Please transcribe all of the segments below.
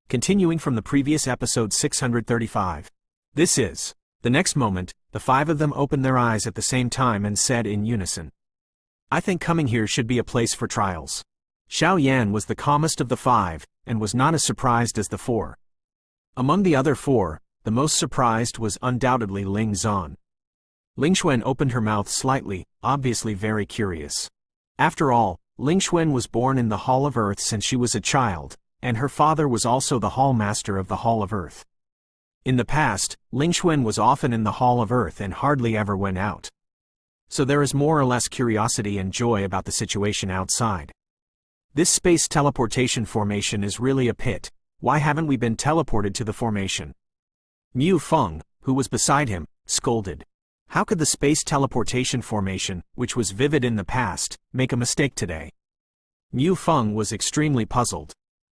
continuing from the previous episode 635. The next moment, the five of them opened their eyes at the same time and said in unison, "I think coming here should be a place for trials." Xiao Yan was the calmest of the five, and was not as surprised as the four. Among the other four, the most surprised was undoubtedly Lingxuan. Lingxuan opened her mouth slightly, obviously very curious. After all, Lingxuan was born in the Hall of Earth since she was a child, and her father was also the Hall Master of the Hall of Earth. In the past, Lingxuan was often in the Hall of Earth and hardly ever went out. So there is more or less curiosity and joy about the situation outside. This space teleportation formation is really a pit. Why haven't we been teleported to the formation? Mu Feng, who was beside him, scolded. How could the space teleportation formation, which was vivid in the past, make a mistake today? Mu Feng was extremely puzzled.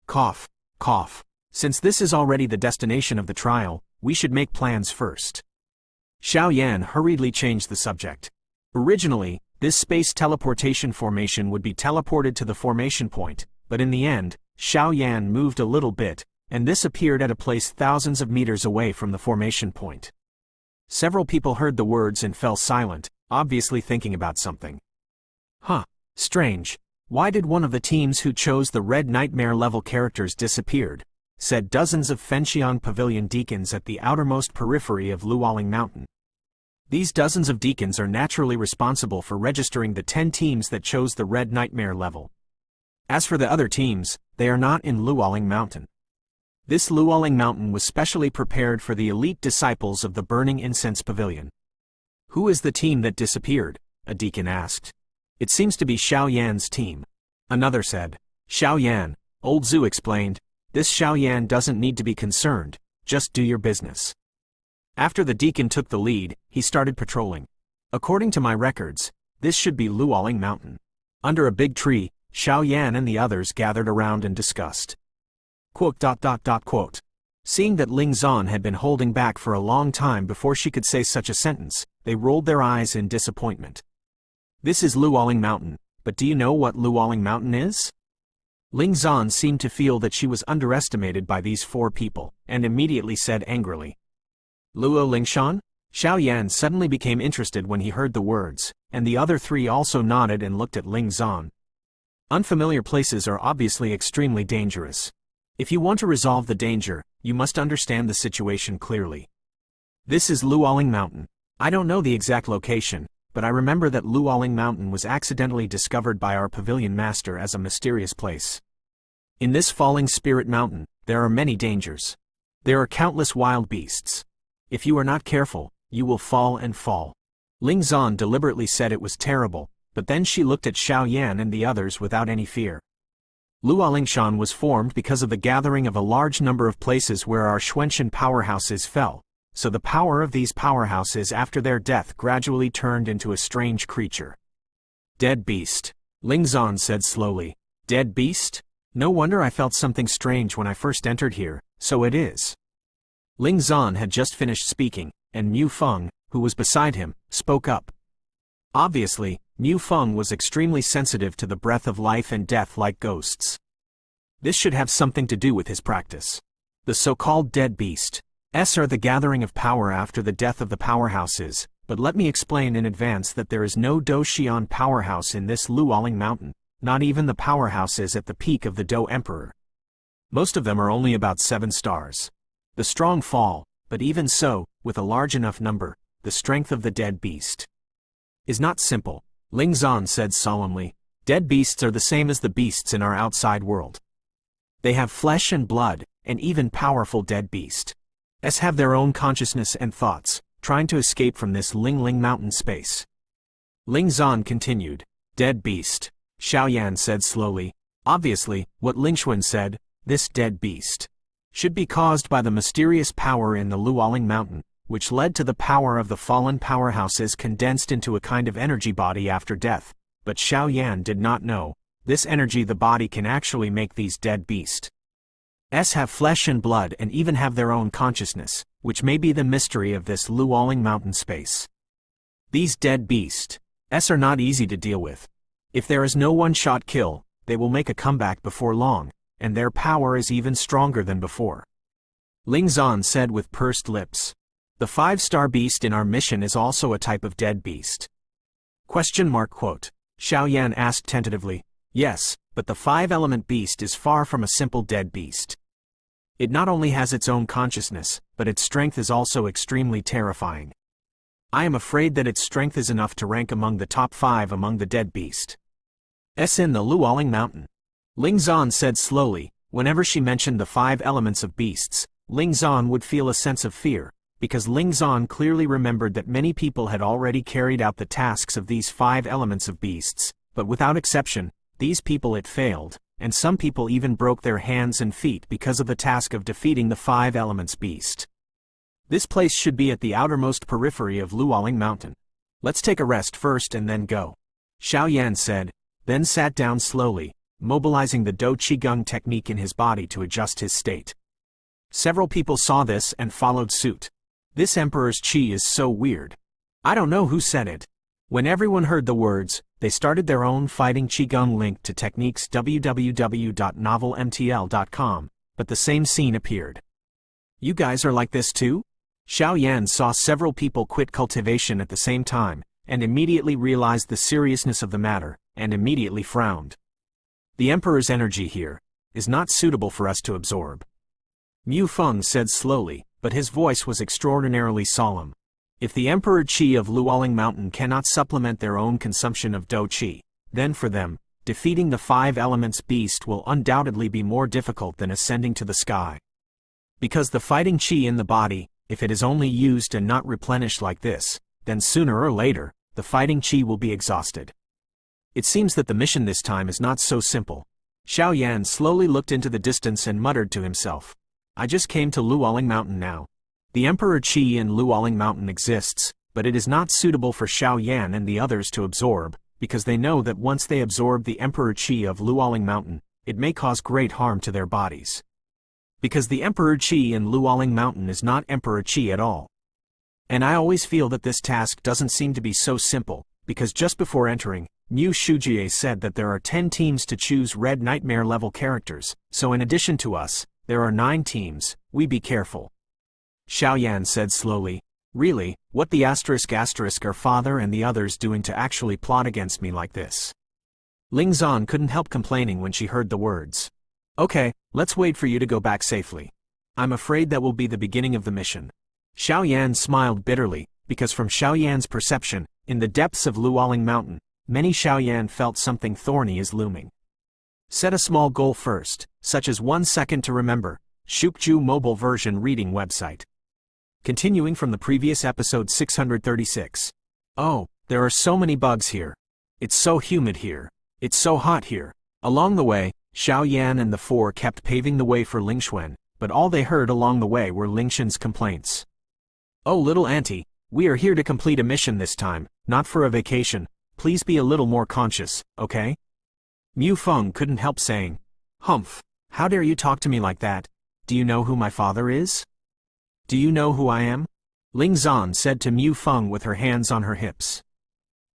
Cough, cough. Since this is already the destination of the trial, we should make plans first. Xiao Yan hurriedly changed the subject. Originally, this space teleportation formation would be teleported to the formation point, but in the end, Xiao Yan moved a little bit, and this appeared at a place thousands of meters away from the formation point. Several people heard the words and fell silent, obviously thinking about something. Huh, strange. Why did one of the teams who chose the Red Nightmare level characters disappeared? Said dozens of Fenxiang Pavilion deacons at the outermost periphery of Luoling Mountain. These dozens of deacons are naturally responsible for registering the 10 teams that chose the Red Nightmare level. As for the other teams, they are not in Luoling Mountain. This Luoling Mountain was specially prepared for the elite disciples of the Burning Incense Pavilion. Who is the team that disappeared? A deacon asked. It seems to be Xiao Yan's team. Another said. Xiao Yan, old Zhu explained, this Xiao Yan doesn't need to be concerned, just do your business. After the deacon took the lead, he started patrolling. According to my records, this should be Luoling Mountain. Under a big tree, Xiao Yan and the others gathered around and discussed. Quote. Seeing that Lingxuan had been holding back for a long time before she could say such a sentence, they rolled their eyes in disappointment. This is Luoling Mountain, but do you know what Luoling Mountain is? Lingxuan seemed to feel that she was underestimated by these four people, and immediately said angrily. Luo Lingxuan? Xiao Yan suddenly became interested when he heard the words, and the other three also nodded and looked at Lingxuan. Unfamiliar places are obviously extremely dangerous. If you want to resolve the danger, you must understand the situation clearly. This is Luoling Mountain. I don't know the exact location, but I remember that Luoling Mountain was accidentally discovered by our pavilion master as a mysterious place. In this Falling Spirit Mountain, there are many dangers. There are countless wild beasts. If you are not careful, you will fall and fall. Lingxuan deliberately said it was terrible, but then she looked at Xiao Yan and the others without any fear. Luolingshan was formed because of the gathering of a large number of places where our Xuantian powerhouses fell, so the power of these powerhouses after their death gradually turned into a strange creature. Dead beast. Lingxuan said slowly. Dead beast? No wonder I felt something strange when I first entered here, so it is. Lingxuan had just finished speaking, and Mu Feng, who was beside him, spoke up. Obviously, Mu Feng was extremely sensitive to the breath of life and death like ghosts. This should have something to do with his practice. The so-called dead beast are the gathering of power after the death of the powerhouses, but let me explain in advance that there is no Do Xian powerhouse in this Luoling Mountain, not even the powerhouses at the peak of the Do Emperor. Most of them are only about 7 stars. The strong fall, but even so, with a large enough number, the strength of the dead beast is not simple. Lingxuan said solemnly. Dead beasts are the same as the beasts in our outside world. They have flesh and blood, and even powerful dead beasts have their own consciousness and thoughts, trying to escape from this Lingling mountain space. Lingxuan continued. Dead beast. Xiao Yan said slowly. Obviously, what Lingxuan said, this dead beast should be caused by the mysterious power in the Luoling Mountain, which led to the power of the fallen powerhouses condensed into a kind of energy body after death. But Xiao Yan did not know, this energy the body can actually make these dead beasts have flesh and blood and even have their own consciousness, which may be the mystery of this Luoling Mountain space. These dead beasts are not easy to deal with. If there is no one-shot kill, they will make a comeback before long, and their power is even stronger than before. Lingxuan said with pursed lips. The 5-star beast in our mission is also a type of dead beast. Xiaoyan asked tentatively. Yes, but the 5-element beast is far from a simple dead beast. It not only has its own consciousness, but its strength is also extremely terrifying. I am afraid that its strength is enough to rank among the top 5 among the dead beast. In the Luoling Mountain. Lingxuan said slowly. Whenever she mentioned the 5 elements of beasts, Lingxuan would feel a sense of fear, because Lingxuan clearly remembered that many people had already carried out the tasks of these 5 elements of beasts, but without exception, these people had failed, and some people even broke their hands and feet because of the task of defeating the 5 elements beast. This place should be at the outermost periphery of Luoling Mountain. Let's take a rest first and then go. Xiaoyan said, then sat down slowly, mobilizing the Do Qigong technique in his body to adjust his state. Several people saw this and followed suit. This emperor's qi is so weird. I don't know who said it. When everyone heard the words, they started their own fighting qigong linked to techniques www.novelmtl.com, but the same scene appeared. You guys are like this too? Xiaoyan saw several people quit cultivation at the same time, and immediately realized the seriousness of the matter, and immediately frowned. The emperor's energy here is not suitable for us to absorb. Mu Feng said slowly, but his voice was extraordinarily solemn. If the Emperor Qi of Luoling Mountain cannot supplement their own consumption of Do Qi, then for them, defeating the 5 elements beast will undoubtedly be more difficult than ascending to the sky. Because the fighting Qi in the body, if it is only used and not replenished like this, then sooner or later, the fighting Qi will be exhausted. It seems that the mission this time is not so simple. Xiaoyan slowly looked into the distance and muttered to himself. I just came to Luoling Mountain now. The Emperor Qi in Luoling Mountain exists, but it is not suitable for Xiaoyan and the others to absorb, because they know that once they absorb the Emperor Qi of Luoling Mountain, it may cause great harm to their bodies. Because the Emperor Qi in Luoling Mountain is not Emperor Qi at all. And I always feel that this task doesn't seem to be so simple, because just before entering, Mu Shujie said that there are 10 teams to choose Red Nightmare level characters, so in addition to us, there are 9 teams, we be careful. Xiaoyan said slowly, really, what the asterisk are father and the others doing to actually plot against me like this? Lingxuan couldn't help complaining when she heard the words. Okay, let's wait for you to go back safely. I'm afraid that will be the beginning of the mission. Xiaoyan smiled bitterly, because from Xiaoyan's perception, in the depths of Luoling Mountain, many Xiaoyan felt something thorny is looming. Set a small goal first, such as 1 second to remember. Shukju mobile version reading website. Continuing from the previous episode 636. Oh, there are so many bugs here. It's so humid here. It's so hot here. Along the way, Xiaoyan and the 4 kept paving the way for Lingxuan, but all they heard along the way were Lingxuan's complaints. Oh little auntie, we are here to complete a mission this time, not for a vacation. Please be a little more conscious, okay? Mu Feng couldn't help saying. Humph, how dare you talk to me like that? Do you know who my father is? Do you know who I am? Lingxuan said to Mu Feng with her hands on her hips.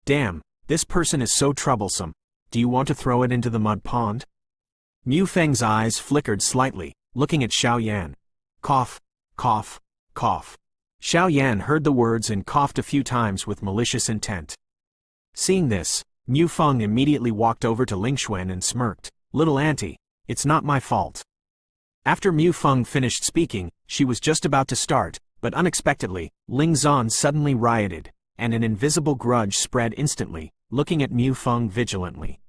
Damn, this person is so troublesome. Do you want to throw it into the mud pond? Mu Feng's eyes flickered slightly, looking at Xiaoyan. Cough, cough, cough. Xiaoyan heard the words and coughed a few times with malicious intent. Seeing this, Mu Feng immediately walked over to Lingxuan and smirked. Little auntie, it's not my fault. After Mu Feng finished speaking, she was just about to start, but unexpectedly, Lingxuan suddenly rioted, and an invisible grudge spread instantly, looking at Mu Feng vigilantly.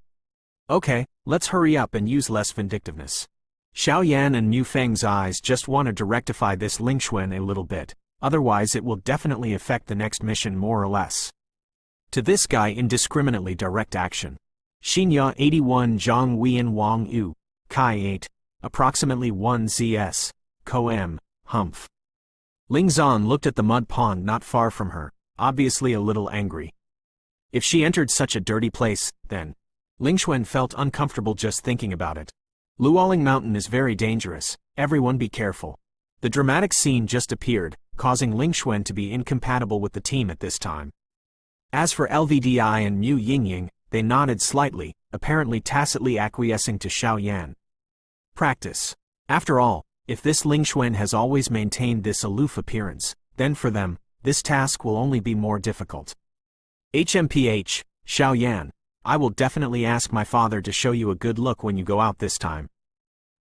Okay, let's hurry up and use less vindictiveness. Xiaoyan and Mu Feng's eyes just wanted to rectify this Lingxuan a little bit, otherwise it will definitely affect the next mission more or less. To this guy indiscriminately direct action. Xinya 81 Zhang Wian Wang Yu, Kai 8, approximately 1 ZS, Co M, Humph. Lingxuan looked at the mud pond not far from her, obviously a little angry. If she entered such a dirty place, then. Lingxuan felt uncomfortable just thinking about it. Luoling Mountain is very dangerous, everyone be careful. The dramatic scene just appeared, causing Lingxuan to be incompatible with the team at this time. As for LVDI and Mu Yingying, they nodded slightly, apparently tacitly acquiescing to Xiaoyan. Practice. After all, if this Lingxuan has always maintained this aloof appearance, then for them, this task will only be more difficult. HMPH, Xiaoyan, I will definitely ask my father to show you a good look when you go out this time.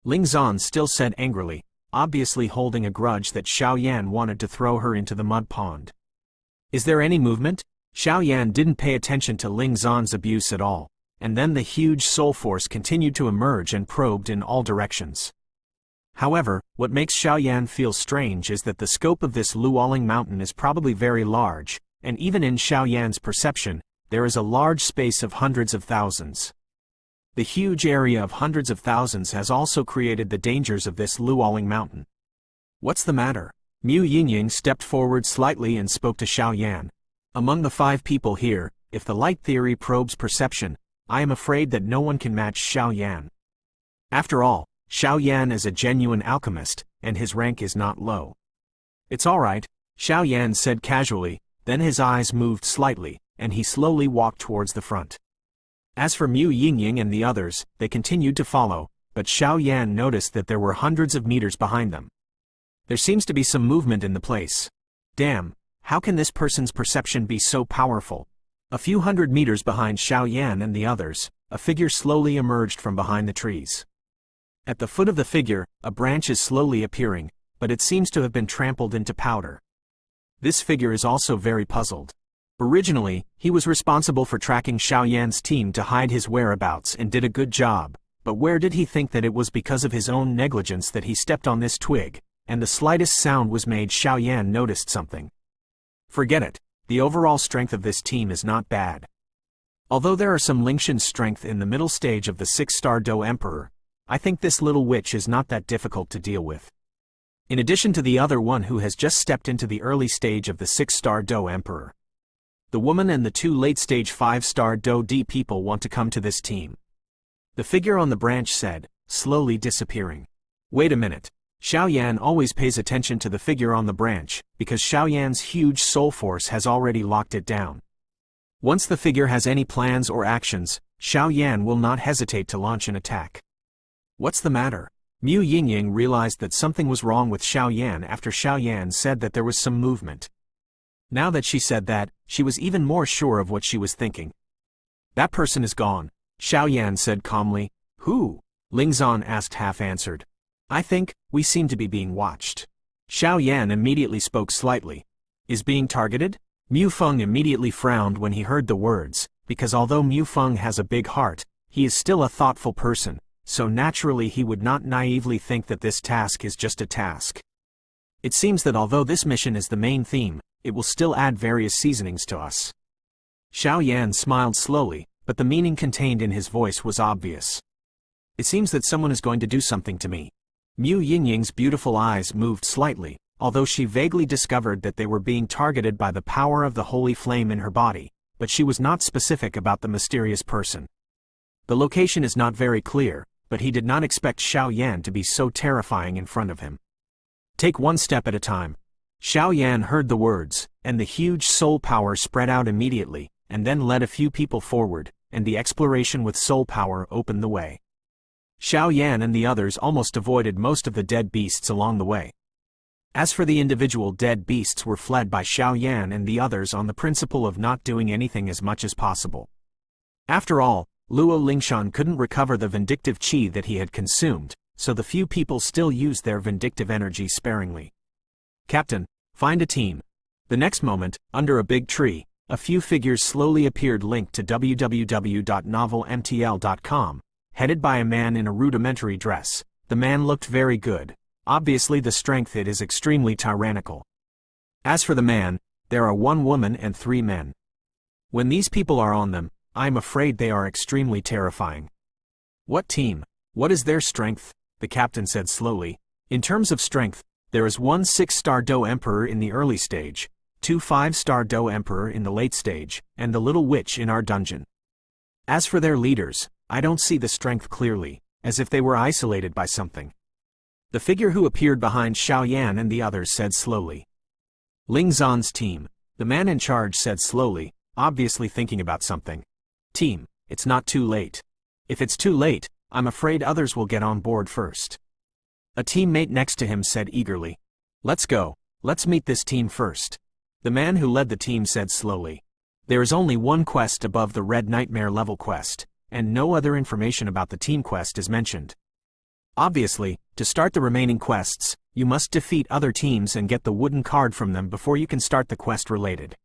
Lingxuan still said angrily, obviously holding a grudge that Xiaoyan wanted to throw her into the mud pond. Is there any movement? Xiaoyan didn't pay attention to Lingxuan's abuse at all, and then the huge soul force continued to emerge and probed in all directions. However, what makes Xiaoyan feel strange is that the scope of this Luoling mountain is probably very large, and even in Xiaoyan's perception, there is a large space of hundreds of thousands. The huge area of hundreds of thousands has also created the dangers of this Luoling mountain. What's the matter? Mu Yingying stepped forward slightly and spoke to Xiaoyan. Among the 5 people here, if the light theory probes perception, I am afraid that no one can match Xiaoyan. After all, Xiaoyan is a genuine alchemist, and his rank is not low. It's all right, Xiaoyan said casually, then his eyes moved slightly, and he slowly walked towards the front. As for Mu Yingying and the others, they continued to follow, but Xiaoyan noticed that there were hundreds of meters behind them. There seems to be some movement in the place. Damn, how can this person's perception be so powerful? A few hundred meters behind Xiaoyan and the others, a figure slowly emerged from behind the trees. At the foot of the figure, a branch is slowly appearing, but it seems to have been trampled into powder. This figure is also very puzzled. Originally, he was responsible for tracking Xiaoyan's team to hide his whereabouts and did a good job, but where did he think that it was because of his own negligence that he stepped on this twig, and the slightest sound was made Xiaoyan noticed something. Forget it, the overall strength of this team is not bad. Although there are some Lingxuan strength in the middle stage of the 6-star Do Emperor, I think this little witch is not that difficult to deal with. In addition to the other one who has just stepped into the early stage of the 6-star Do Emperor. The woman and the 2 late-stage 5-star Do D people want to come to this team. The figure on the branch said, slowly disappearing. Wait a minute. Xiaoyan always pays attention to the figure on the branch, because Xiaoyan's huge soul force has already locked it down. Once the figure has any plans or actions, Xiaoyan will not hesitate to launch an attack. What's the matter? Mu Yingying realized that something was wrong with Xiaoyan after Xiaoyan said that there was some movement. Now that she said that, she was even more sure of what she was thinking. That person is gone, Xiaoyan said calmly. Who? Lingxuan asked half-answered. I think, we seem to be being watched. Xiaoyan immediately spoke slightly. Is being targeted? Mu Feng immediately frowned when he heard the words, because although Mu Feng has a big heart, he is still a thoughtful person, so naturally he would not naively think that this task is just a task. It seems that although this mission is the main theme, it will still add various seasonings to us. Xiaoyan smiled slowly, but the meaning contained in his voice was obvious. It seems that someone is going to do something to me. Mu Yingying's beautiful eyes moved slightly, although she vaguely discovered that they were being targeted by the power of the holy flame in her body, but she was not specific about the mysterious person. The location is not very clear, but he did not expect Xiaoyan to be so terrifying in front of him. Take one step at a time. Xiaoyan heard the words, and the huge soul power spread out immediately, and then led a few people forward, and the exploration with soul power opened the way. Xiaoyan and the others almost avoided most of the dead beasts along the way. As for the individual dead beasts were fled by Xiaoyan and the others on the principle of not doing anything as much as possible. After all, Luo Lingxuan couldn't recover the vindictive qi that he had consumed, so the few people still used their vindictive energy sparingly. Captain, find a team. The next moment, under a big tree, a few figures slowly appeared linked to www.novelmtl.com, headed by a man in a rudimentary dress. The man looked very good. Obviously the strength it is extremely tyrannical. As for the man, there are 1 woman and 3 men. When these people are on them, I am afraid they are extremely terrifying. What team? What is their strength? The captain said slowly. In terms of strength, there is 1 6-star Do Emperor in the early stage, 2 5-star Do Emperor in the late stage, and the little witch in our dungeon. As for their leaders, I don't see the strength clearly, as if they were isolated by something. The figure who appeared behind Xiaoyan and the others said slowly. Lingxuan's team, the man in charge said slowly, obviously thinking about something. Team, it's not too late. If it's too late, I'm afraid others will get on board first. A teammate next to him said eagerly. Let's go, let's meet this team first. The man who led the team said slowly. There is only one quest above the Red Nightmare level quest, and no other information about the team quest is mentioned. Obviously, to start the remaining quests, you must defeat other teams and get the wooden card from them before you can start the quest related.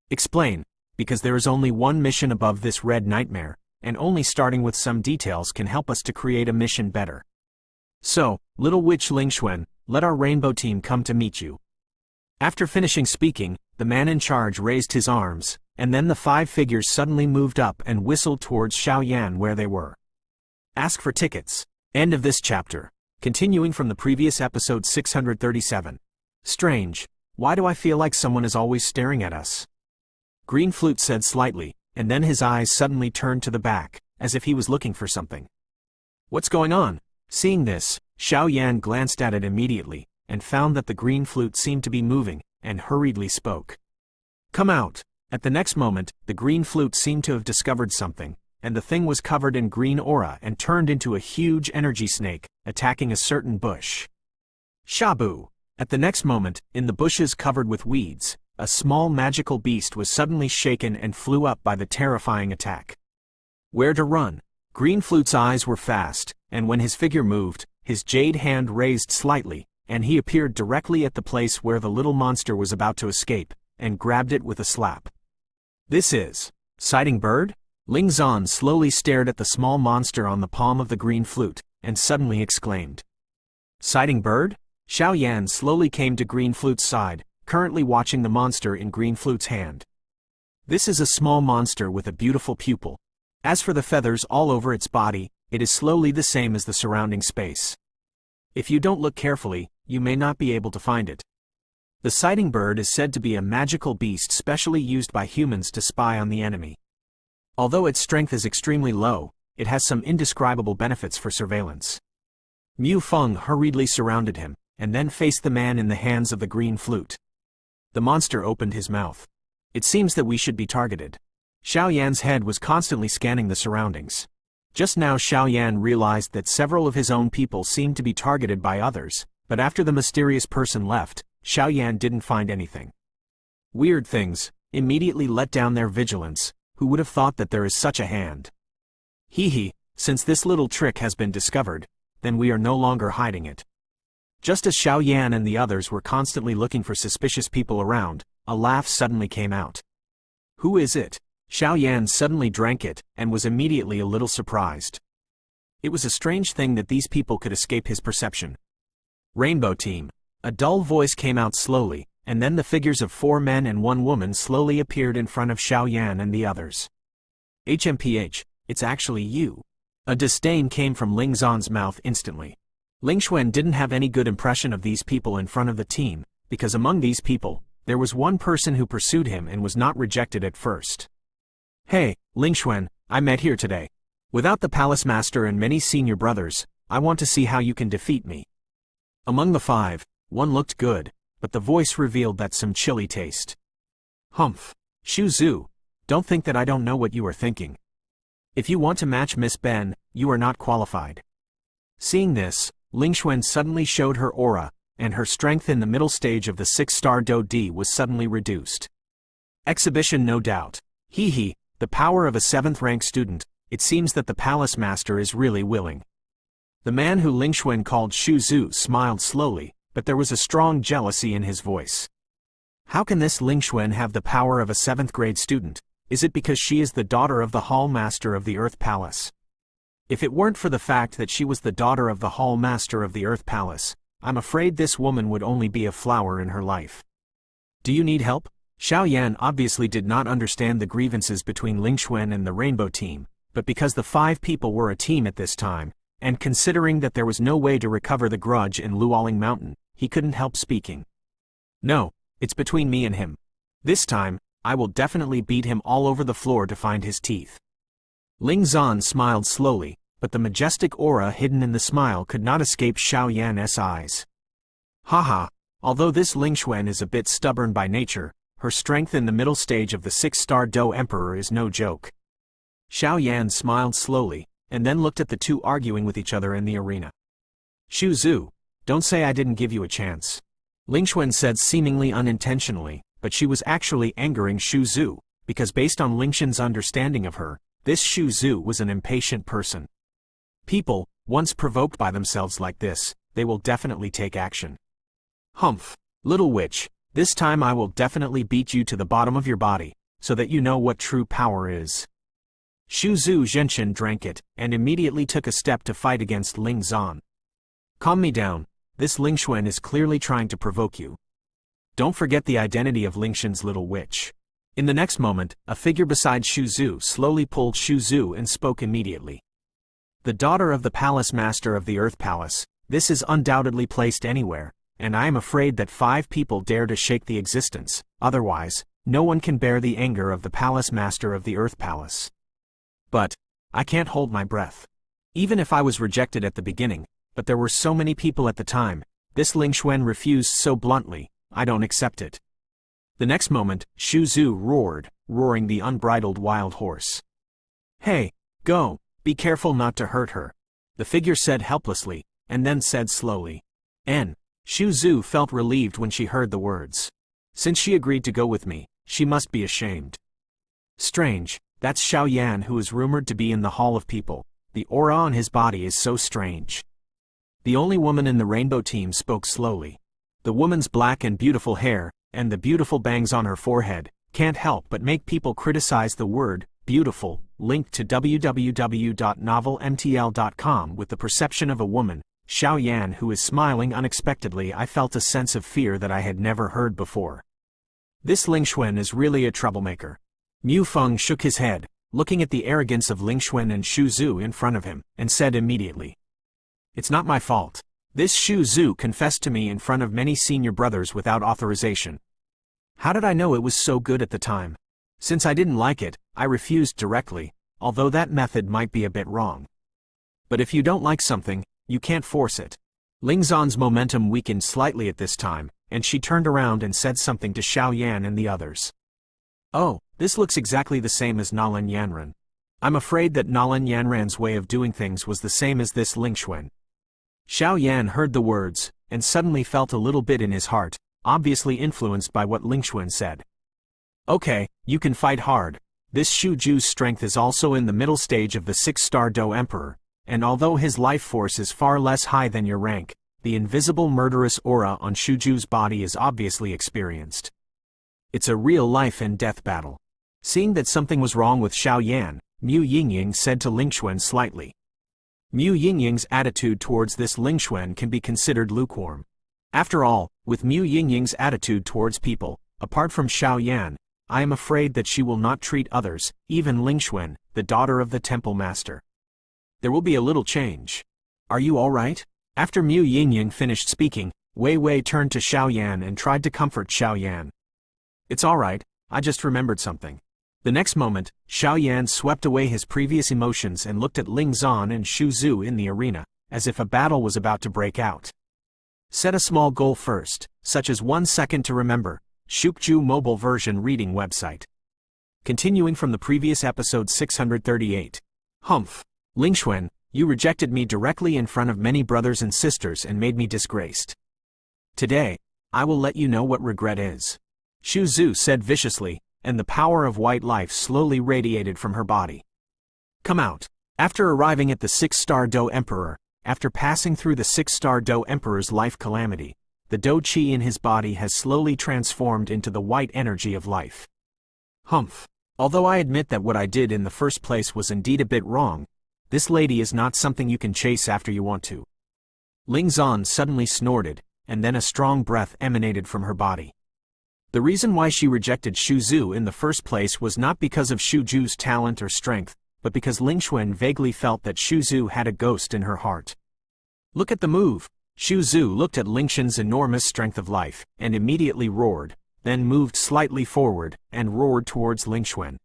Explain, because there is only one mission above this Red Nightmare, and only starting with some details can help us to create a mission better. So, little witch Lingxuan, let our rainbow team come to meet you. After finishing speaking, the man in charge raised his arms, and then the 5 figures suddenly moved up and whistled towards Xiaoyan where they were. Ask for tickets. End of this chapter. Continuing from the previous episode 637. Strange, why do I feel like someone is always staring at us? Green Flute said slightly, and then his eyes suddenly turned to the back, as if he was looking for something. What's going on? Seeing this, Xiaoyan glanced at it immediately, and found that the Green Flute seemed to be moving, and hurriedly spoke. Come out. At the next moment, the Green Flute seemed to have discovered something, and the thing was covered in green aura and turned into a huge energy snake, attacking a certain bush. Shabu! At the next moment, in the bushes covered with weeds, a small magical beast was suddenly shaken and flew up by the terrifying attack. Where to run? Green Flute's eyes were fast, and when his figure moved, his jade hand raised slightly, and he appeared directly at the place where the little monster was about to escape, and grabbed it with a slap. This is Sighting Bird? Lingxuan slowly stared at the small monster on the palm of the Green Flute, and suddenly exclaimed. Sighting Bird? Xiaoyan slowly came to Green Flute's side, currently watching the monster in Green Flute's hand. This is a small monster with a beautiful pupil. As for the feathers all over its body, it is slowly the same as the surrounding space. If you don't look carefully, you may not be able to find it. The Sighting Bird is said to be a magical beast specially used by humans to spy on the enemy. Although its strength is extremely low, it has some indescribable benefits for surveillance. Mu Feng hurriedly surrounded him, and then faced the man in the hands of the Green Flute. The monster opened his mouth. It seems that we should be targeted. Xiaoyan's head was constantly scanning the surroundings. Just now Xiaoyan realized that several of his own people seemed to be targeted by others, but after the mysterious person left, Xiaoyan didn't find anything. Weird things immediately let down their vigilance. Who would have thought that there is such a hand? Hee, since this little trick has been discovered, then we are no longer hiding it. Just as Xiaoyan and the others were constantly looking for suspicious people around, a laugh suddenly came out. Who is it? Xiaoyan suddenly drank it, and was immediately a little surprised. It was a strange thing that these people could escape his perception. Rainbow Team. A dull voice came out slowly, and then the figures of 4 men and 1 woman slowly appeared in front of Xiaoyan and the others. HMPH, it's actually you. A disdain came from Lingxuan's mouth instantly. Lingxuan didn't have any good impression of these people in front of the team, because among these people, there was one person who pursued him and was not rejected at first. Hey, Lingxuan, I met here today. Without the Palace Master and many senior brothers, I want to see how you can defeat me. Among the 5, one looked good, but the voice revealed that some chilly taste. Humph. Shu Zhu, don't think that I don't know what you are thinking. If you want to match Miss Ben, you are not qualified. Seeing this, Lingxuan suddenly showed her aura, and her strength in the middle stage of the 6-star Do D was suddenly reduced. Exhibition no doubt. Hee, the power of a 7th-rank student, it seems that the Palace Master is really willing. The man who Lingxuan called Shu Zhu smiled slowly, but there was a strong jealousy in his voice. How can this Lingxuan have the power of a 7th-grade student? Is it because she is the daughter of the Hall Master of the Earth Palace? If it weren't for the fact that she was the daughter of the Hall Master of the Earth Palace, I'm afraid this woman would only be a flower in her life. Do you need help? Xiaoyan obviously did not understand the grievances between Lingxuan and the Rainbow Team, but because the 5 people were a team at this time, and considering that there was no way to recover the grudge in Luoling Mountain, he couldn't help speaking. No, it's between me and him. This time, I will definitely beat him all over the floor to find his teeth. Lingxuan smiled slowly, but the majestic aura hidden in the smile could not escape Xiaoyan's eyes. Haha, although this Lingxuan is a bit stubborn by nature, her strength in the middle stage of the 6-star Do Emperor is no joke. Xiaoyan smiled slowly, and then looked at the two arguing with each other in the arena. Shu Zhu, don't say I didn't give you a chance. Lingxuan said seemingly unintentionally, but she was actually angering Shu Zhu, because based on Lingxuan's understanding of her, this Shu Zhu was an impatient person. People, once provoked by themselves like this, they will definitely take action. Humph, little witch, this time I will definitely beat you to the bottom of your body, so that you know what true power is. Shu Zhu Zhenshin drank it, and immediately took a step to fight against Lingxuan. Calm me down, this Lingxuan is clearly trying to provoke you. Don't forget the identity of Lingxuan's little witch. In the next moment, a figure beside Shu Zhu slowly pulled Shu Zhu and spoke immediately. The daughter of the palace master of the Earth Palace, this is undoubtedly placed anywhere, and I am afraid that 5 people dare to shake the existence, otherwise, no one can bear the anger of the palace master of the Earth Palace. But I can't hold my breath. Even if I was rejected at the beginning, but there were so many people at the time, this Lingxuan refused so bluntly, I don't accept it. The next moment, Shu Zhu roared, roaring the unbridled wild horse. Hey, go, be careful not to hurt her, the figure said helplessly, and then said slowly. Shu Zhu felt relieved when she heard the words. Since she agreed to go with me, she must be ashamed. Strange, that's Xiao Yan who is rumored to be in the Hall of People. The aura on his body is so strange. The only woman in the rainbow team spoke slowly. The woman's black and beautiful hair, and the beautiful bangs on her forehead, can't help but make people criticize the word, beautiful, linked to www.novelmtl.com with the perception of a woman, Xiao Yan who is smiling unexpectedly. I felt a sense of fear that I had never heard before. This Lingxuan is really a troublemaker. Mu Feng shook his head, looking at the arrogance of Lingxuan and Shu Zhu in front of him, and said immediately. It's not my fault. This Shu Zhu confessed to me in front of many senior brothers without authorization. How did I know it was so good at the time? Since I didn't like it, I refused directly, although that method might be a bit wrong. But if you don't like something, you can't force it. Lingxuan's momentum weakened slightly at this time, and she turned around and said something to Xiao Yan and the others. Oh, this looks exactly the same as Nalan Yanran. I'm afraid that Nalan Yanran's way of doing things was the same as this Lingxuan. Xiao Yan heard the words, and suddenly felt a little bit in his heart, obviously influenced by what Lingxuan said. Okay, you can fight hard. This Shu Zhu's strength is also in the middle stage of the 6-star Do Emperor, and although his life force is far less high than your rank, the invisible murderous aura on Shu Zhu's body is obviously experienced. It's a real life and death battle. Seeing that something was wrong with Xiao Yan, Mu Yingying said to Lingxuan slightly. Mu Yingying's attitude towards this Lingxuan can be considered lukewarm. After all, with Mu Yingying's attitude towards people, apart from Xiao Yan, I am afraid that she will not treat others, even Lingxuan, the daughter of the temple master. There will be a little change. Are you all right? After Mu Yingying finished speaking, Wei Wei turned to Xiao Yan and tried to comfort Xiao Yan. It's all right, I just remembered something. The next moment, Xiao Yan swept away his previous emotions and looked at Lingxuan and Shu Zhu in the arena, as if a battle was about to break out. Set a small goal first, such as 1 second to remember. Shukju mobile version reading website. Continuing from the previous episode 638. Humph. Lingxuan, you rejected me directly in front of many brothers and sisters and made me disgraced. Today, I will let you know what regret is. Shu Zhu said viciously, and the power of white life slowly radiated from her body. Come out. After arriving at the 6-star Do Emperor, after passing through the 6-star Do Emperor's life calamity, the Do Qi in his body has slowly transformed into the white energy of life. Humph. Although I admit that what I did in the first place was indeed a bit wrong, this lady is not something you can chase after you want to. Lingxuan suddenly snorted, and then a strong breath emanated from her body. The reason why she rejected Shu Zhu in the first place was not because of Shu Zhu's talent or strength, but because Lingxuan vaguely felt that Shu Zhu had a ghost in her heart. Look at the move. Shu Zhu looked at Lingxuan's enormous strength of life, and immediately roared, then moved slightly forward, and roared towards Lingxuan.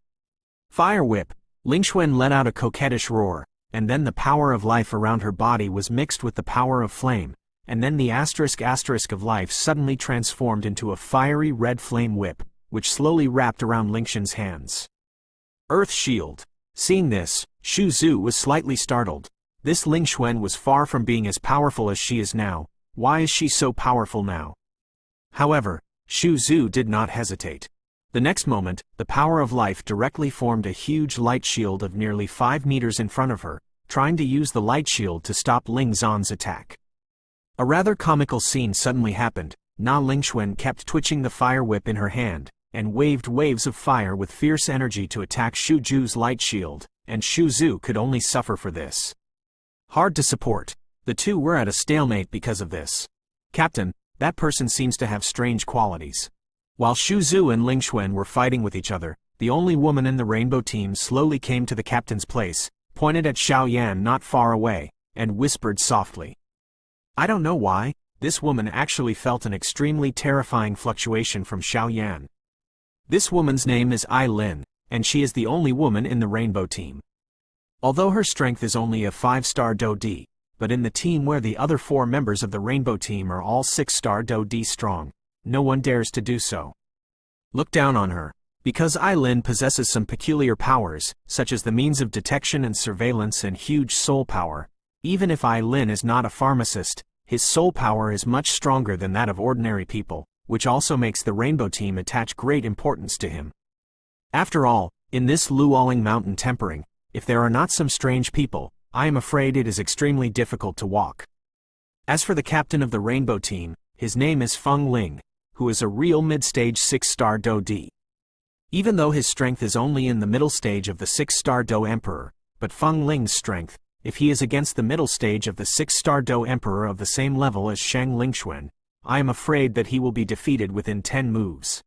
Fire whip! Lingxuan let out a coquettish roar, and then the power of life around her body was mixed with the power of flame, and then the asterisk of life suddenly transformed into a fiery red flame whip, which slowly wrapped around Lingxuan's hands. Earth Shield. Seeing this, Xu Zhu was slightly startled. This Lingxuan was far from being as powerful as she is now. Why is she so powerful now? However, Xu Zhu did not hesitate. The next moment, the power of life directly formed a huge light shield of nearly 5 meters in front of her, trying to use the light shield to stop Lingxuan's attack. A rather comical scene suddenly happened. Lingxuan kept twitching the fire whip in her hand, and waved waves of fire with fierce energy to attack Xu Zhu's light shield, and Xu Zhu could only suffer for this. Hard to support. The two were at a stalemate because of this. Captain, that person seems to have strange qualities. While Xu Zhu and Lingxuan were fighting with each other, the only woman in the rainbow team slowly came to the captain's place, pointed at Xiaoyan not far away, and whispered softly. I don't know why, this woman actually felt an extremely terrifying fluctuation from Xiaoyan. This woman's name is Lin, and she is the only woman in the rainbow team. Although her strength is only a 5-star Do D, but in the team where the other 4 members of the rainbow team are all 6-star Do D strong, no one dares to do so. Look down on her. Because Lin possesses some peculiar powers, such as the means of detection and surveillance and huge soul power, even if Lin is not a pharmacist, his soul power is much stronger than that of ordinary people, which also makes the rainbow team attach great importance to him. After all, in this Luoling mountain tempering, if there are not some strange people, I am afraid it is extremely difficult to walk. As for the captain of the rainbow team, his name is Feng Ling, who is a real mid-stage 6-star Do D. Even though his strength is only in the middle stage of the 6-star Do Emperor, but Feng Ling's strength, if he is against the middle stage of the 6-star Do Emperor of the same level as Shang Lingxuan, I am afraid that he will be defeated within 10 moves.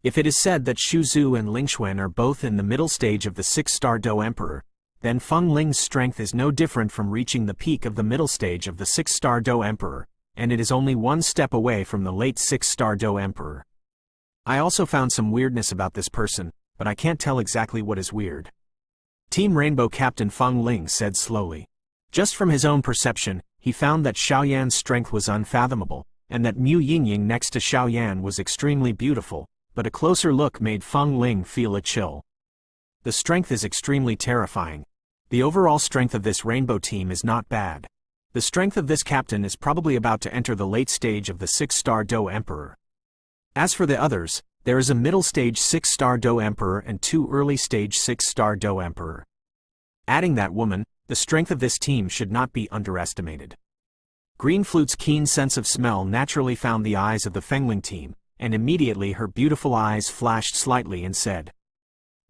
If it is said that Xu Zhu and Lingxuan are both in the middle stage of the 6-star Do Emperor, then Feng Ling's strength is no different from reaching the peak of the middle stage of the 6-star Do Emperor, and it is only 1 step away from the late 6-star Do Emperor. I also found some weirdness about this person, but I can't tell exactly what is weird. Team Rainbow Captain Feng Ling said slowly. Just from his own perception, he found that Xiaoyan's strength was unfathomable, and that Mu Yingying next to Xiaoyan was extremely beautiful, but a closer look made Feng Ling feel a chill. The strength is extremely terrifying. The overall strength of this rainbow team is not bad. The strength of this captain is probably about to enter the late stage of the 6-star Do Emperor. As for the others, there is a middle stage 6-star Do Emperor and 2 early stage 6-star Do Emperor. Adding that woman, the strength of this team should not be underestimated. Green Flute's keen sense of smell naturally found the eyes of the Fengling team, and immediately her beautiful eyes flashed slightly and said,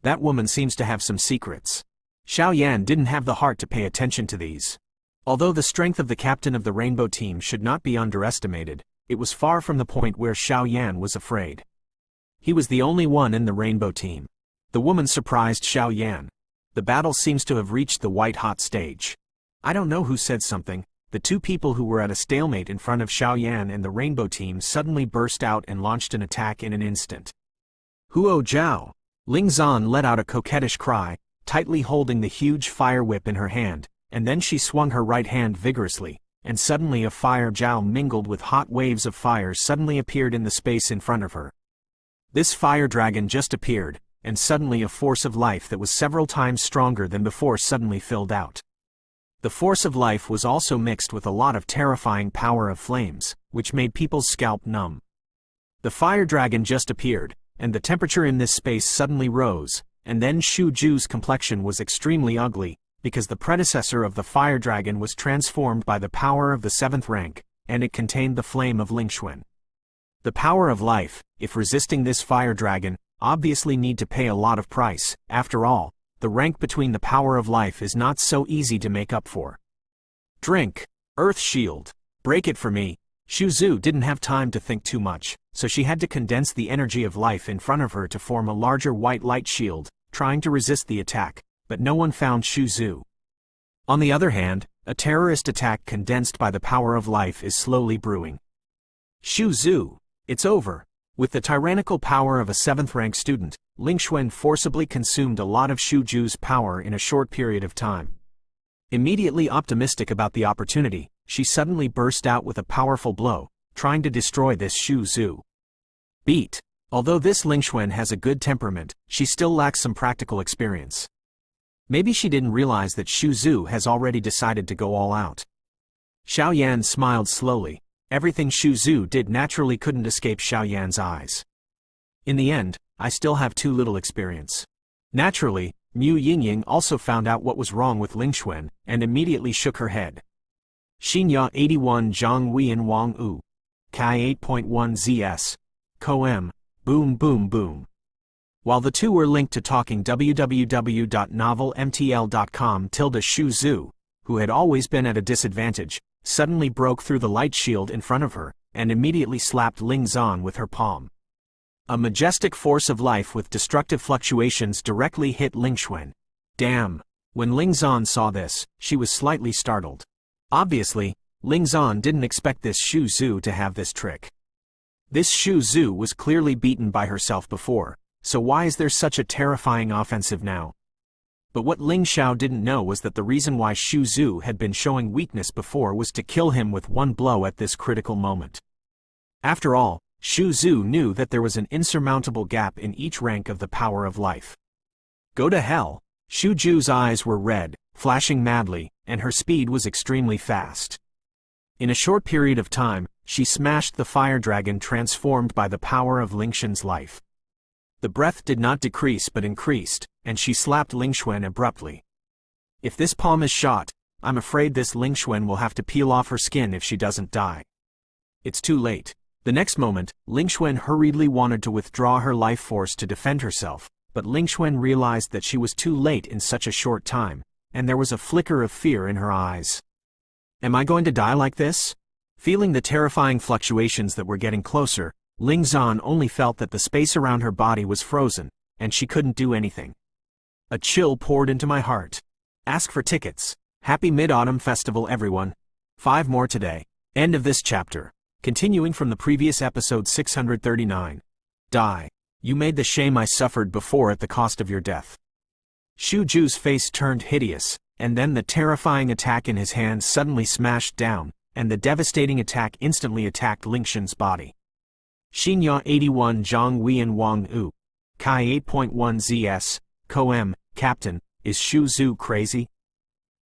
"That woman seems to have some secrets." Xiaoyan didn't have the heart to pay attention to these. Although the strength of the captain of the rainbow team should not be underestimated, it was far from the point where Xiaoyan was afraid. He was the only one in the rainbow team. The woman surprised Xiaoyan. The battle seems to have reached the white-hot stage. I don't know who said something. The 2 people who were at a stalemate in front of Xiaoyan and the rainbow team suddenly burst out and launched an attack in an instant. Huo Zhao! Lingxuan let out a coquettish cry, tightly holding the huge fire whip in her hand, and then she swung her right hand vigorously, and suddenly a fire Zhao mingled with hot waves of fire suddenly appeared in the space in front of her. This fire dragon just appeared, and suddenly a force of life that was several times stronger than before suddenly filled out. The force of life was also mixed with a lot of terrifying power of flames, which made people's scalp numb. The fire dragon just appeared, and the temperature in this space suddenly rose, and then Xu Zhu's complexion was extremely ugly, because the predecessor of the fire dragon was transformed by the power of the 7th rank, and it contained the flame of Lingxuan. The power of life, if resisting this fire dragon, obviously need to pay a lot of price. After all, the rank between the power of life is not so easy to make up for. Drink. Earth Shield. Break it for me. Xu Zhu didn't have time to think too much, so she had to condense the energy of life in front of her to form a larger white light shield, trying to resist the attack, but no one found Xu Zhu. On the other hand, a terrorist attack condensed by the power of life is slowly brewing. Xu Zhu. It's over. With the tyrannical power of a 7th rank student, Lingxuan forcibly consumed a lot of Xu Zhu's power in a short period of time. Immediately optimistic about the opportunity, she suddenly burst out with a powerful blow, trying to destroy this Xu Zhu. Beat. Although this Lingxuan has a good temperament, she still lacks some practical experience. Maybe she didn't realize that Xu Zhu has already decided to go all out. Xiao Yan smiled slowly. Everything Xu Zhu did naturally couldn't escape Xiao Yan's eyes. In the end, I still have too little experience. Naturally, Mu Yingying also found out what was wrong with Lingxuan, and immediately shook her head. Xinya 81 Zhang Huiyan Wang U. Kai 8.1 ZS. Koem. Boom boom boom. While the two were linked to talking www.novelmtl.com, Xu Zhu, who had always been at a disadvantage, suddenly broke through the light shield in front of her, and immediately slapped Lingxuan with her palm. A majestic force of life with destructive fluctuations directly hit Lingxuan. Damn! When Lingxuan saw this, she was slightly startled. Obviously, Lingxuan didn't expect this Xu Zhu to have this trick. This Xu Zhu was clearly beaten by herself before, so why is there such a terrifying offensive now? But what Ling Xiao didn't know was that the reason why Xu Zhu had been showing weakness before was to kill him with one blow at this critical moment. After all, Xu Zhu knew that there was an insurmountable gap in each rank of the power of life. Go to hell! Xu Zhu's eyes were red, flashing madly, and her speed was extremely fast. In a short period of time, she smashed the fire dragon transformed by the power of Lingxuan's life. The breath did not decrease but increased, and she slapped Lingxuan abruptly. If this palm is shot, I'm afraid this Lingxuan will have to peel off her skin if she doesn't die. It's too late. The next moment, Lingxuan hurriedly wanted to withdraw her life force to defend herself, but Lingxuan realized that she was too late in such a short time, and there was a flicker of fear in her eyes. Am I going to die like this? Feeling the terrifying fluctuations that were getting closer, Lingxuan only felt that the space around her body was frozen, and she couldn't do anything. A chill poured into my heart. Ask for tickets. Happy Mid-Autumn Festival, everyone. 5 more today. End of this chapter. Continuing from the previous episode 639. Die. You made the shame I suffered before at the cost of your death. Xu Zhu's face turned hideous, and then the terrifying attack in his hand suddenly smashed down, and the devastating attack instantly attacked Lingxuan's body. Xinya 81 Zhang Huiyan Wang U. Kai 8.1 ZS. Koem. Captain, is Xu Zhu crazy?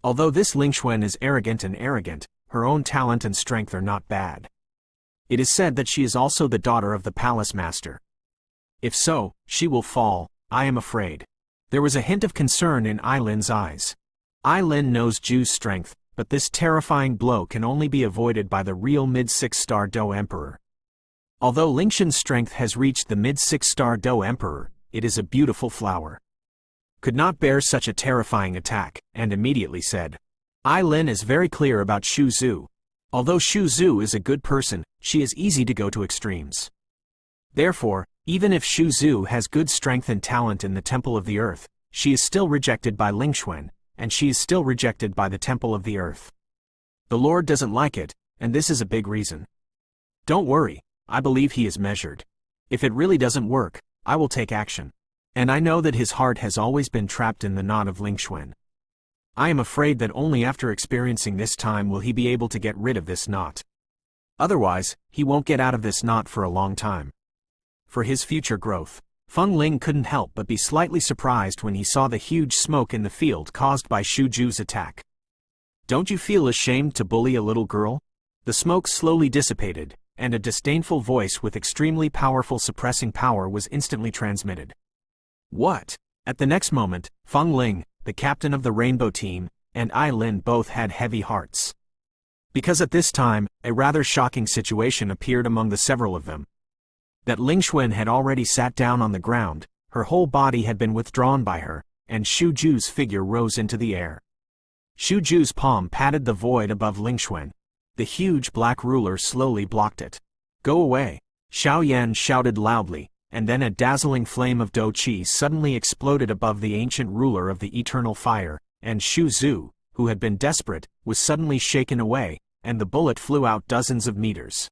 Although this Lingxuan is arrogant, her own talent and strength are not bad. It is said that she is also the daughter of the palace master. If so, she will fall, I am afraid. There was a hint of concern in Ailin's eyes. Ailin knows Zhu's strength, but this terrifying blow can only be avoided by the real mid-6-star Dou Emperor. Although Lingxuan's strength has reached the mid-6-star Dou Emperor, it is a beautiful flower. Could not bear such a terrifying attack, and immediately said, Ailin is very clear about Xu Zhu. Although Xu Zhu is a good person, she is easy to go to extremes. Therefore, even if Xu Zhu has good strength and talent in the Temple of the Earth, she is still rejected by Lingxuan, and she is still rejected by the Temple of the Earth. The Lord doesn't like it, and this is a big reason. Don't worry, I believe he is measured. If it really doesn't work, I will take action. And I know that his heart has always been trapped in the knot of Lingxuan. I am afraid that only after experiencing this time will he be able to get rid of this knot. Otherwise, he won't get out of this knot for a long time. For his future growth, Feng Ling couldn't help but be slightly surprised when he saw the huge smoke in the field caused by Xu Zhu's attack. Don't you feel ashamed to bully a little girl? The smoke slowly dissipated, and a disdainful voice with extremely powerful suppressing power was instantly transmitted. What? At the next moment, Feng Ling, the captain of the Rainbow Team, and Ailin both had heavy hearts. Because at this time, a rather shocking situation appeared among the several of them. That Lingxuan had already sat down on the ground, her whole body had been withdrawn by her, and Xu Zhu's figure rose into the air. Xu Zhu's palm patted the void above Lingxuan. The huge black ruler slowly blocked it. Go away! Xiao Yan shouted loudly, and then a dazzling flame of Dou Qi suddenly exploded above the ancient ruler of the eternal fire, and Xu Zhu, who had been desperate, was suddenly shaken away, and the bullet flew out dozens of meters.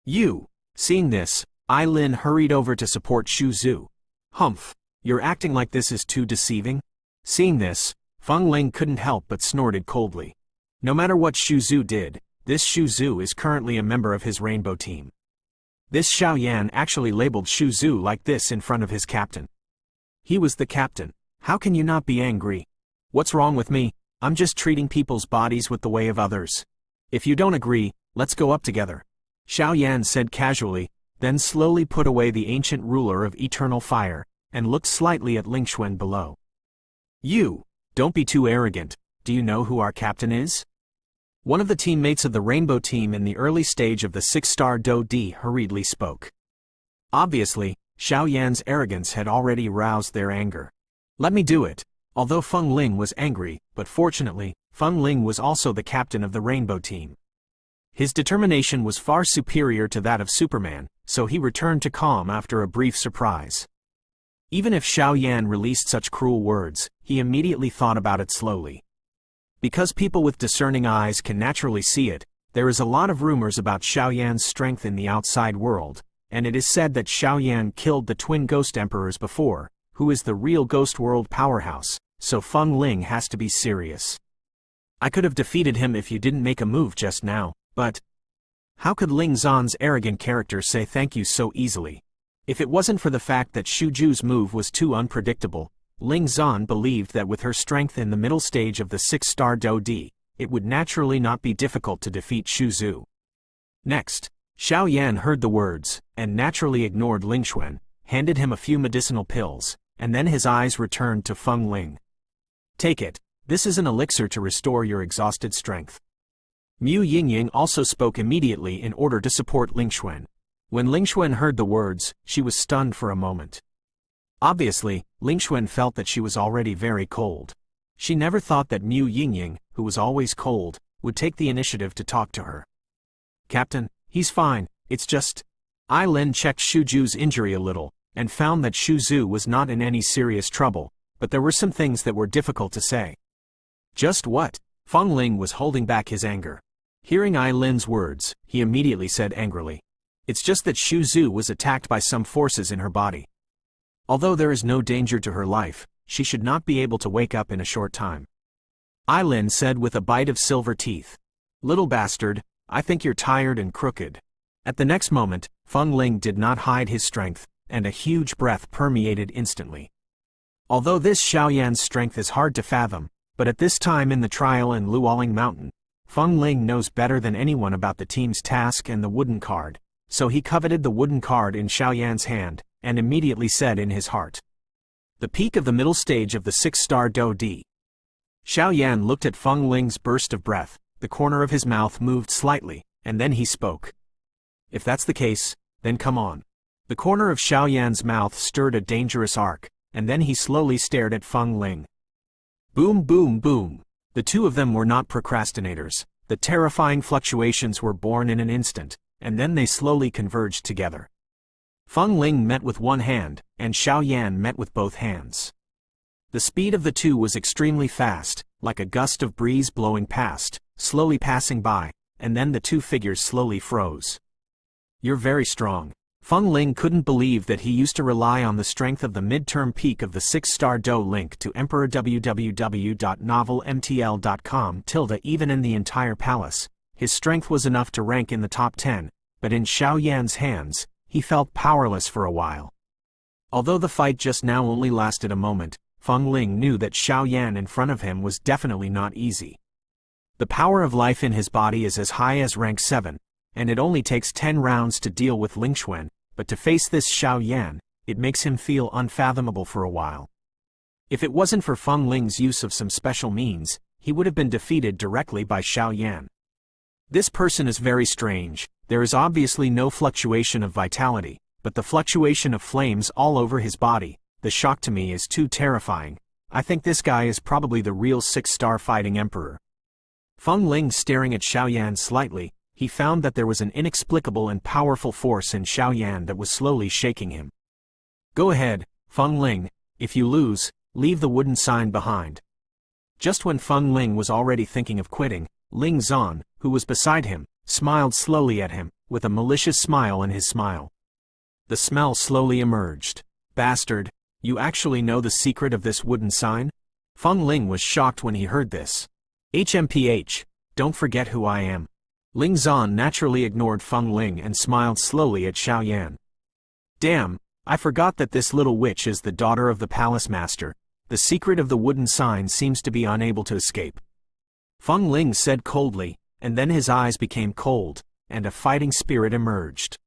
You! Seeing this, Ailin hurried over to support Xu Zhu. Humph! You're acting like this is too deceiving? Seeing this, Feng Ling couldn't help but snorted coldly. No matter what Xu Zhu did, this Xu Zhu is currently a member of his Rainbow Team. This Xiao Yan actually labeled Xu Zhu like this in front of his captain. He was the captain. How can you not be angry? What's wrong with me? I'm just treating people's bodies with the way of others. If you don't agree, let's go up together. Xiao Yan said casually, then slowly put away the ancient ruler of eternal fire, and looked slightly at Lingxuan below. You, don't be too arrogant. Do you know who our captain is? One of the teammates of the Rainbow team in the early stage of the 6-star Do-D hurriedly spoke. Obviously, Xiao Yan's arrogance had already roused their anger. Let me do it. Although Feng Ling was angry, but fortunately, Feng Ling was also the captain of the Rainbow team. His determination was far superior to that of Superman, so he returned to calm after a brief surprise. Even if Xiao Yan released such cruel words, he immediately thought about it slowly. Because people with discerning eyes can naturally see it, there is a lot of rumors about Xiao Yan's strength in the outside world, and it is said that Xiao Yan killed the twin ghost emperors before, who is the real ghost world powerhouse, so Feng Ling has to be serious. I could have defeated him if you didn't make a move just now, but how could Lingxuan's arrogant character say thank you so easily? If it wasn't for the fact that Shuju's move was too unpredictable, Lingxuan believed that with her strength in the middle stage of the 6-star Do-D, it would naturally not be difficult to defeat Shuju. Next, Xiao Yan heard the words, and naturally ignored Lingxuan, handed him a few medicinal pills, and then his eyes returned to Feng Ling. Take it, this is an elixir to restore your exhausted strength. Mu Yingying also spoke immediately in order to support Lingxuan. When Lingxuan heard the words, she was stunned for a moment. Obviously, Lingxuan felt that she was already very cold. She never thought that Mu Yingying, who was always cold, would take the initiative to talk to her. Captain, he's fine, it's just… Ai Lin checked Shuju's injury a little, and found that Shuzu was not in any serious trouble, but there were some things that were difficult to say. Just what? Feng Ling was holding back his anger. Hearing Ai Lin's words, he immediately said angrily. It's just that Shuzu was attacked by some forces in her body. Although there is no danger to her life, she should not be able to wake up in a short time. Ai Lin said with a bite of silver teeth. Little bastard, I think you're tired and crooked. At the next moment, Feng Ling did not hide his strength, and a huge breath permeated instantly. Although this Xiao Yan's strength is hard to fathom, but at this time in the trial in Luoling Mountain, Feng Ling knows better than anyone about the team's task and the wooden card, so he coveted the wooden card in Xiao Yan's hand, and immediately said in his heart. The peak of the middle stage of the 6-star Do-D. Xiao Yan looked at Feng Ling's burst of breath, the corner of his mouth moved slightly, and then he spoke. If that's the case, then come on. The corner of Xiao Yan's mouth stirred a dangerous arc, and then he slowly stared at Feng Ling. Boom boom boom. The two of them were not procrastinators. The terrifying fluctuations were born in an instant, and then they slowly converged together. Feng Ling met with one hand, and Xiao Yan met with both hands. The speed of the two was extremely fast, like a gust of breeze blowing past, slowly passing by, and then the two figures slowly froze. You're very strong. Feng Ling couldn't believe that he used to rely on the strength of the midterm peak of the 6-star Do. Link to Emperor www.novelmtl.com. Even in the entire palace, his strength was enough to rank in the top 10, but in Xiao Yan's hands, he felt powerless for a while. Although the fight just now only lasted a moment, Feng Ling knew that Xiao Yan in front of him was definitely not easy. The power of life in his body is as high as rank 7, and it only takes 10 rounds to deal with Lingxuan, but to face this Xiao Yan, it makes him feel unfathomable for a while. If it wasn't for Feng Ling's use of some special means, he would have been defeated directly by Xiao Yan. This person is very strange. There is obviously no fluctuation of vitality, but the fluctuation of flames all over his body. The shock to me is too terrifying. I think this guy is probably the real 6-star fighting emperor. Feng Ling staring at Xiao Yan slightly, he found that there was an inexplicable and powerful force in Xiao Yan that was slowly shaking him. Go ahead, Feng Ling, if you lose, leave the wooden sign behind. Just when Feng Ling was already thinking of quitting, Lingxuan, who was beside him, smiled slowly at him, with a malicious smile in his smile. The smell slowly emerged. Bastard, you actually know the secret of this wooden sign? Feng Ling was shocked when he heard this. HMPH, don't forget who I am. Lingxuan naturally ignored Feng Ling and smiled slowly at Xiao Yan. Damn, I forgot that this little witch is the daughter of the palace master. The secret of the wooden sign seems to be unable to escape. Feng Ling said coldly, and then his eyes became cold, and a fighting spirit emerged.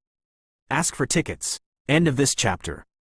Ask for tickets. End of this chapter.